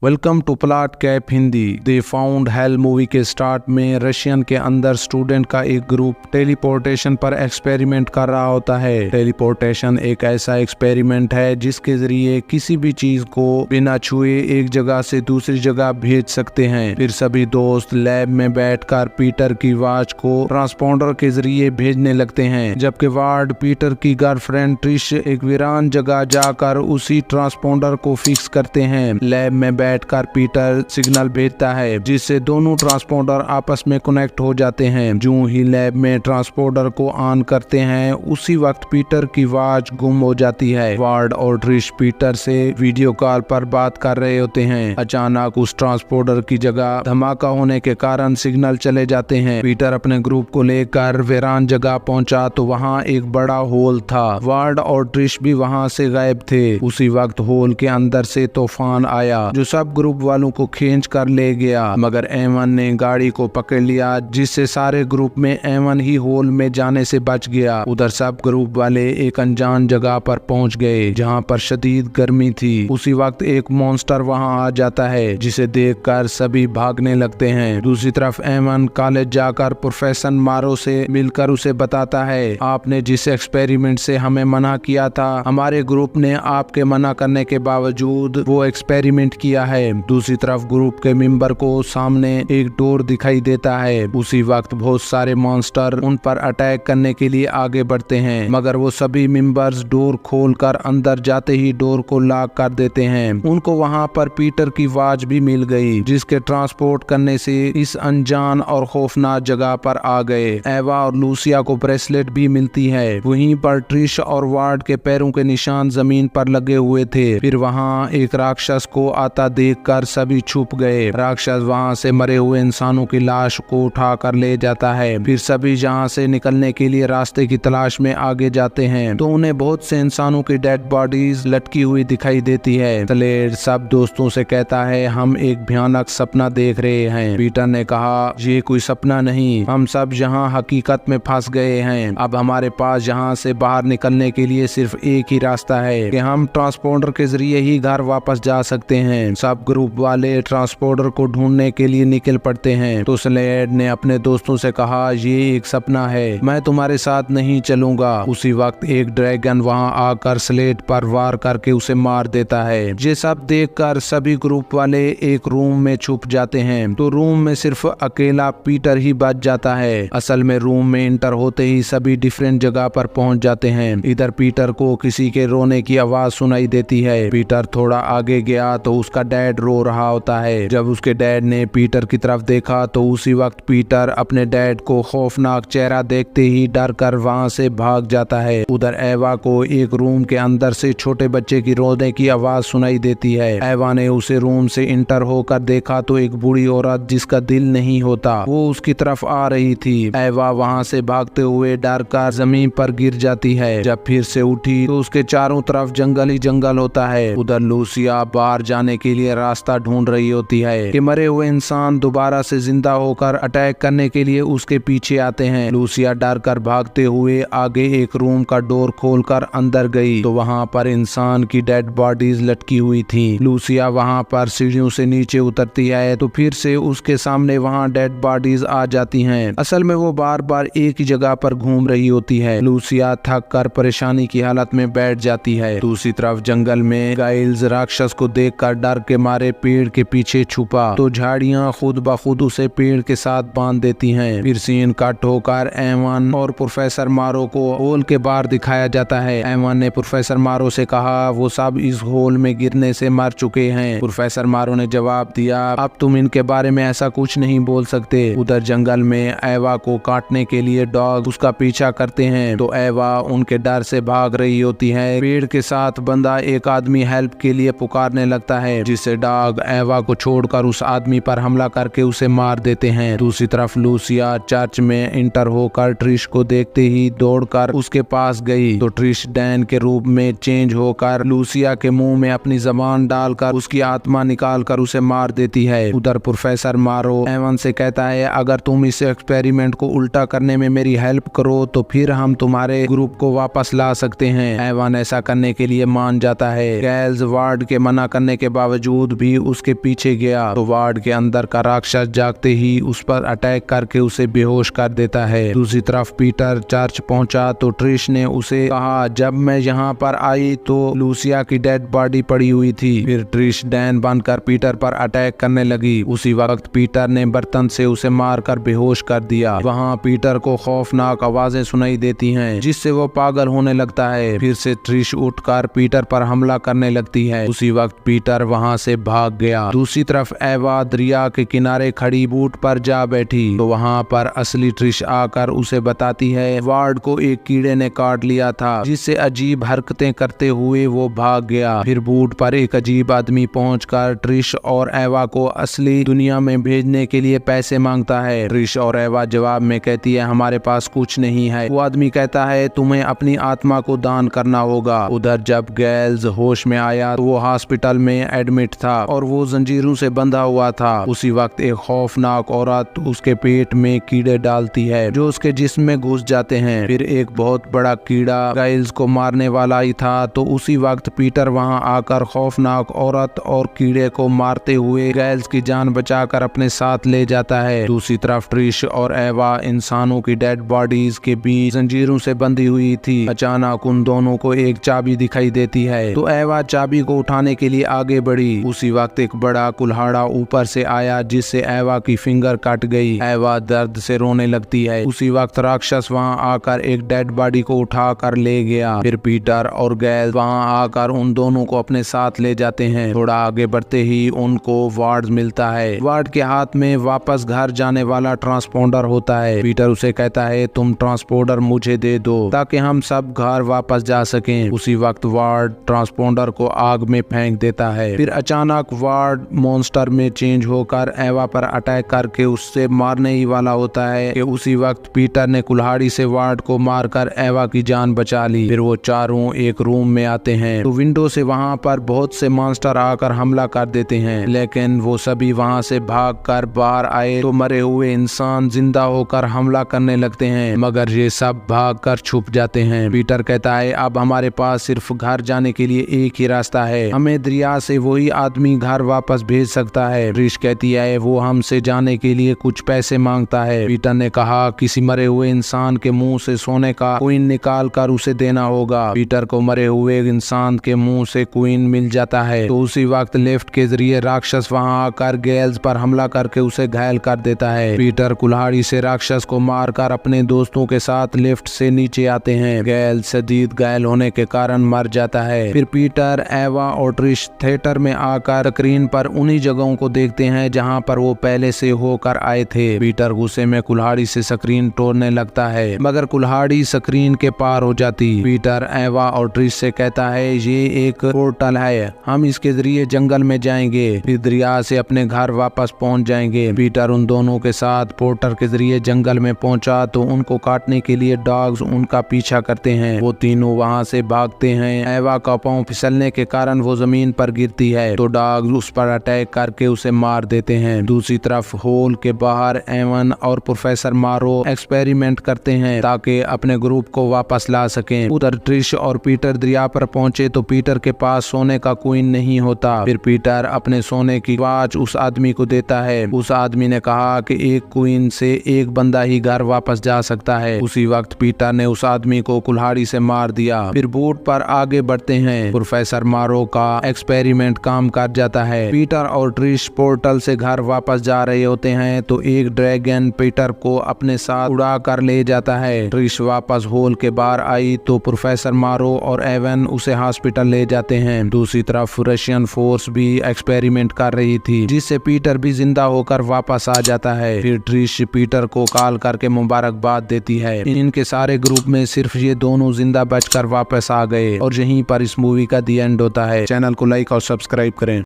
Welcome to Plot Cap Hindi. They found hell movie के start में Russian के अंदर स्टूडेंट का एक ग्रुप टेलीपोर्टेशन पर एक्सपेरिमेंट कर रहा होता है। टेलीपोर्टेशन एक ऐसा एक्सपेरिमेंट है जिसके जरिए किसी भी चीज को बिना छुए एक जगह से दूसरी जगह भेज सकते हैं। फिर सभी दोस्त लैब में बैठकर पीटर की वॉच को ट्रांसपोंडर के जरिए भेजने लगते हैं, जबकि वार्ड पीटर की गर्लफ्रेंड ट्रिश एक वीरान जगह जाकर उसी ट्रांसपोंडर को फिक्स करते हैं। लैब में बैठकर पीटर सिग्नल भेजता है जिससे दोनों ट्रांसपोंडर आपस में कनेक्ट हो जाते हैं। जो ही लैब में ट्रांसपोंडर को ऑन करते हैं उसी वक्त पीटर की वॉच गुम हो जाती है। वार्ड और ट्रिश पीटर से वीडियो कॉल पर बात कर रहे होते हैं। अचानक उस ट्रांसपोंडर की जगह धमाका होने के कारण सिग्नल चले जाते हैं। पीटर अपने ग्रुप को लेकर वीरान जगह पहुंचा तो वहां एक बड़ा होल था। वार्ड और ट्रिश भी वहां से गायब थे। उसी वक्त होल के अंदर से तूफान आया जो सब ग्रुप वालों को खींच कर ले गया, मगर एवन ने गाड़ी को पकड़ लिया जिससे सारे ग्रुप में एवन ही होल में जाने से बच गया। उधर सब ग्रुप वाले एक अनजान जगह पर पहुंच गए जहां पर शदीद गर्मी थी। उसी वक्त एक मॉन्स्टर वहां आ जाता है जिसे देखकर सभी भागने लगते हैं। दूसरी तरफ एवन कॉलेज जाकर प्रोफेसर मारो से मिलकर उसे बताता है, आपने जिस एक्सपेरिमेंट से हमें मना किया था, हमारे ग्रुप ने आपके मना करने के बावजूद वो एक्सपेरिमेंट किया है। दूसरी तरफ ग्रुप के मेंबर को सामने एक डोर दिखाई देता है। उसी वक्त बहुत सारे मॉन्स्टर उन पर अटैक करने के लिए आगे बढ़ते हैं, मगर वो सभी मेंबर्स डोर खोलकर अंदर जाते ही डोर को लॉक कर देते हैं। उनको वहां पर पीटर की वॉच भी मिल गई जिसके ट्रांसपोर्ट करने से इस अनजान और खौफनाक जगह पर आ गए। एवा और लूसिया को ब्रेसलेट भी मिलती है। वहीं पर ट्रिश और वार्ड के पैरों के निशान जमीन पर लगे हुए थे। फिर वहां एक राक्षस को आता देखकर सभी छुप गए। राक्षस वहां से मरे हुए इंसानों की लाश को उठाकर ले जाता है। फिर सभी जहां से निकलने के लिए रास्ते की तलाश में आगे जाते हैं तो उन्हें बहुत से इंसानों की डेड बॉडीज लटकी हुई दिखाई देती है। स्लेड सब दोस्तों से कहता है, हम एक भयानक सपना देख रहे हैं। पीटर ने कहा, ये कोई सपना नहीं, हम सब यहाँ हकीकत में फंस गए हैं। अब हमारे पास यहाँ से बाहर निकलने के लिए सिर्फ एक ही रास्ता है कि हम ट्रांसपोंडर के जरिए ही घर वापस जा सकते हैं। सब ग्रुप वाले ट्रांसपोर्टर को ढूंढने के लिए निकल पड़ते हैं तो स्लेड ने अपने दोस्तों से कहा, ये एक सपना है, मैं तुम्हारे साथ नहीं चलूंगा। उसी वक्त एक ड्रैगन वहां आकर स्लेड पर वार करके उसे मार देता है। ये सब देखकर सभी ग्रुप वाले एक रूम में छुप जाते हैं तो रूम में सिर्फ अकेला पीटर ही बच जाता है। असल में रूम में इंटर होते ही सभी डिफरेंट जगह पर पहुंच जाते हैं। इधर पीटर को किसी के रोने की आवाज सुनाई देती है। पीटर थोड़ा आगे गया तो उसका डैड रो रहा होता है। जब उसके डैड ने पीटर की तरफ देखा तो उसी वक्त पीटर अपने डैड को खौफनाक चेहरा देखते ही डर कर वहां से भाग जाता है। उधर एवा को एक रूम के अंदर से छोटे बच्चे की रोने की आवाज सुनाई देती है। एवा ने उसे रूम से इंटर होकर देखा तो एक बूढ़ी औरत जिसका दिल नहीं होता वो उसकी तरफ आ रही थी। एवा वहां से भागते हुए डर कर जमीन पर गिर जाती है। जब फिर से उठी तो उसके चारों तरफ जंगल ही जंगल होता है। उधर लूसिया बाहर जाने के लिए रास्ता ढूंढ रही होती है कि मरे हुए इंसान दोबारा से जिंदा होकर अटैक करने के लिए उसके पीछे आते हैं। लूसिया डर कर भागते हुए आगे एक रूम का डोर खोलकर अंदर गई तो वहां पर इंसान की डेड बॉडीज लटकी हुई थी। लूसिया वहां पर सीढ़ियों से नीचे उतरती है तो फिर से उसके सामने वहां डेड बॉडीज आ जाती हैं। असल में वो बार बार एक ही जगह पर घूम रही होती है। लूसिया थक कर परेशानी की हालत में बैठ जाती है। दूसरी तरफ जंगल में गाइल्स राक्षस को देखकर डर के मारे पेड़ के पीछे छुपा तो झाड़ियां खुद ब खुद उसे पेड़ के साथ बांध देती हैं। फिर सीन कट होकर एवन और प्रोफेसर मारो को होल के बाहर दिखाया जाता है। एवन ने प्रोफेसर मारो से कहा, वो सब इस होल में गिरने से मर चुके हैं। प्रोफेसर मारो ने जवाब दिया, अब तुम इनके बारे में ऐसा कुछ नहीं बोल सकते। उधर जंगल में एवा को काटने के लिए डॉग उसका पीछा करते हैं तो एवा उनके डर से भाग रही होती है। पेड़ के साथ बंधा एक आदमी हेल्प के लिए पुकारने लगता है जिससे डॉग एवा को छोड़कर उस आदमी पर हमला करके उसे मार देते हैं। दूसरी तरफ लूसिया चर्च में इंटर होकर ट्रिश को देखते ही दौड़कर उसके पास गई तो ट्रिश डैन के रूप में चेंज होकर लूसिया के मुंह में अपनी जबान डालकर उसकी आत्मा निकालकर उसे मार देती है। उधर प्रोफेसर मारो एवन से कहता है, अगर तुम इस एक्सपेरिमेंट को उल्टा करने में मेरी हेल्प करो तो फिर हम तुम्हारे ग्रुप को वापस ला सकते हैं। एवन ऐसा करने के लिए मान जाता है। गैल्स वार्ड के मना करने के बावजूद बावजूद भी उसके पीछे गया तो वार्ड के अंदर का राक्षस जागते ही उस पर अटैक करके उसे बेहोश कर देता है। दूसरी तरफ पीटर चर्च पहुंचा तो ट्रिश ने उसे कहा, जब मैं यहाँ पर आई तो लूसिया की डेड बॉडी पड़ी हुई थी। फिर ट्रिश डैन बनकर पीटर पर अटैक करने लगी। उसी वक्त पीटर ने बर्तन से उसे मारकर बेहोश कर दिया। वहाँ पीटर को खौफनाक आवाजें सुनाई देती हैं, जिससे वो पागल होने लगता है। फिर से ट्रिश उठकर पीटर पर हमला करने लगती है। उसी वक्त पीटर वहाँ से भाग गया। दूसरी तरफ एवा दरिया के किनारे खड़ी बूट पर जा बैठी तो वहाँ पर असली ट्रिश आकर उसे बताती है वार्ड को एक कीड़े ने काट लिया था, जिससे अजीब हरकतें करते हुए वो भाग गया। फिर बूट पर एक अजीब आदमी पहुंचकर ट्रिश और एवा को असली दुनिया में भेजने के लिए पैसे मांगता है। ट्रिश और एवा जवाब में कहती है हमारे पास कुछ नहीं है। वो आदमी कहता है तुम्हें अपनी आत्मा को दान करना होगा। उधर जब गैल्स होश में आया तो वो हॉस्पिटल में एडमिट था और वो जंजीरों से बंधा हुआ था। उसी वक्त एक खौफनाक औरत उसके पेट में कीड़े डालती है जो उसके जिस्म में घुस जाते हैं। फिर एक बहुत बड़ा कीड़ा गैल्स को मारने वाला ही था तो उसी वक्त पीटर वहां आकर खौफनाक औरत और कीड़े को मारते हुए गैल्स की जान बचाकर अपने साथ ले जाता है। दूसरी तरफ ट्रिश और एवा इंसानों की डेड बॉडीज के बीच जंजीरों से बंधी हुई थी। अचानक उन दोनों को एक चाबी दिखाई देती है तो एवा चाबी को उठाने के लिए आगे बढ़ी। उसी वक्त एक बड़ा कुल्हाड़ा ऊपर से आया जिससे एवा की फिंगर कट गई। एवा दर्द से रोने लगती है। उसी वक्त राक्षस वहां आकर एक डेड बॉडी को उठा कर ले गया। फिर पीटर और गैल वहां आकर उन दोनों को अपने साथ ले जाते हैं। थोड़ा आगे बढ़ते ही उनको वार्ड मिलता है। वार्ड के हाथ में वापस घर जाने वाला ट्रांसपोंडर होता है। पीटर उसे कहता है तुम ट्रांसपोंडर मुझे दे दो ताकि हम सब घर वापस जा सकें। उसी वक्त वार्ड ट्रांसपोंडर को आग में फेंक देता है। फिर अचानक वार्ड मॉन्स्टर में चेंज होकर एवा पर अटैक करके उससे मारने ही वाला होता है कि उसी वक्त पीटर ने कुल्हाड़ी से वार्ड को मारकर एवा की जान बचा ली। फिर वो चारों एक रूम में आते हैं तो विंडो से वहां पर बहुत से मॉन्स्टर आकर हमला कर देते हैं, लेकिन वो सभी वहां से भागकर बाहर आए तो मरे हुए इंसान जिंदा होकर हमला करने लगते हैं, मगर ये सब भागकर छुप जाते हैं। पीटर कहता है अब हमारे पास सिर्फ घर जाने के लिए एक ही रास्ता है, हमें दरिया से वही आदमी घर वापस भेज सकता है। ट्रिश कहती है वो हमसे जाने के लिए कुछ पैसे मांगता है। पीटर ने कहा किसी मरे हुए इंसान के मुंह से सोने का कॉइन निकाल कर उसे देना होगा। पीटर को मरे हुए इंसान के मुंह से कॉइन मिल जाता है तो उसी वक्त लिफ्ट के जरिए राक्षस वहां आकर गैल्स पर हमला करके उसे घायल कर देता है। पीटर कुल्हाड़ी से राक्षस को मारकर अपने दोस्तों के साथ लिफ्ट से नीचे आते हैं। गैल शदीद घायल होने के कारण मर जाता है। फिर पीटर, एवा और ट्रिश थिएटर में आकर स्क्रीन पर उन्हीं जगहों को देखते हैं जहां पर वो पहले से होकर आए थे। पीटर गुस्से में कुल्हाड़ी से स्क्रीन तोड़ने लगता है, मगर कुल्हाड़ी स्क्रीन के पार हो जाती। पीटर एवा और ट्रिश से कहता है ये एक पोर्टल है, हम इसके जरिए जंगल में जाएंगे, फिर दरिया से अपने घर वापस पहुंच जाएंगे। पीटर उन दोनों के साथ पोर्टल के जरिए जंगल में पहुंचा तो उनको काटने के लिए डॉग्स उनका पीछा करते हैं। वो तीनों वहां से भागते हैं। एवा का पांव फिसलने के कारण वो जमीन पर गिरती है तो डॉग्स उस पर अटैक करके उसे मार देते हैं। दूसरी तरफ होल के बाहर एवन और प्रोफेसर मारो एक्सपेरिमेंट करते हैं ताकि अपने ग्रुप को वापस ला सकें। उधर ट्रिश और पीटर दरिया पर पहुंचे तो पीटर के पास सोने का कॉइन नहीं होता। फिर पीटर अपने सोने की वॉच उस आदमी को देता है। उस आदमी ने कहा कि एक कॉइन से एक बंदा ही घर वापस जा सकता है। उसी वक्त पीटर ने उस आदमी को कुल्हाड़ी से मार दिया। फिर बोट पर आगे बढ़ते हैं। प्रोफेसर मारो का एक्सपेरिमेंट काम कर जाता है। पीटर और ट्रिश पोर्टल से घर वापस जा रहे होते हैं तो एक ड्रैगन पीटर को अपने साथ उड़ा कर ले जाता है। ट्रिश वापस होल के बाहर आई तो प्रोफेसर मारो और एवन उसे हॉस्पिटल ले जाते हैं। दूसरी तरफ रशियन फोर्स भी एक्सपेरिमेंट कर रही थी जिससे पीटर भी जिंदा होकर वापस आ जाता है। फिर ट्रिश पीटर को कॉल करके मुबारकबाद देती है। इनके सारे ग्रुप में सिर्फ ये दोनों जिंदा बचकर वापस आ गए और यहीं पर इस मूवी का दी एंड होता है। चैनल को लाइक और सब्सक्राइब करें।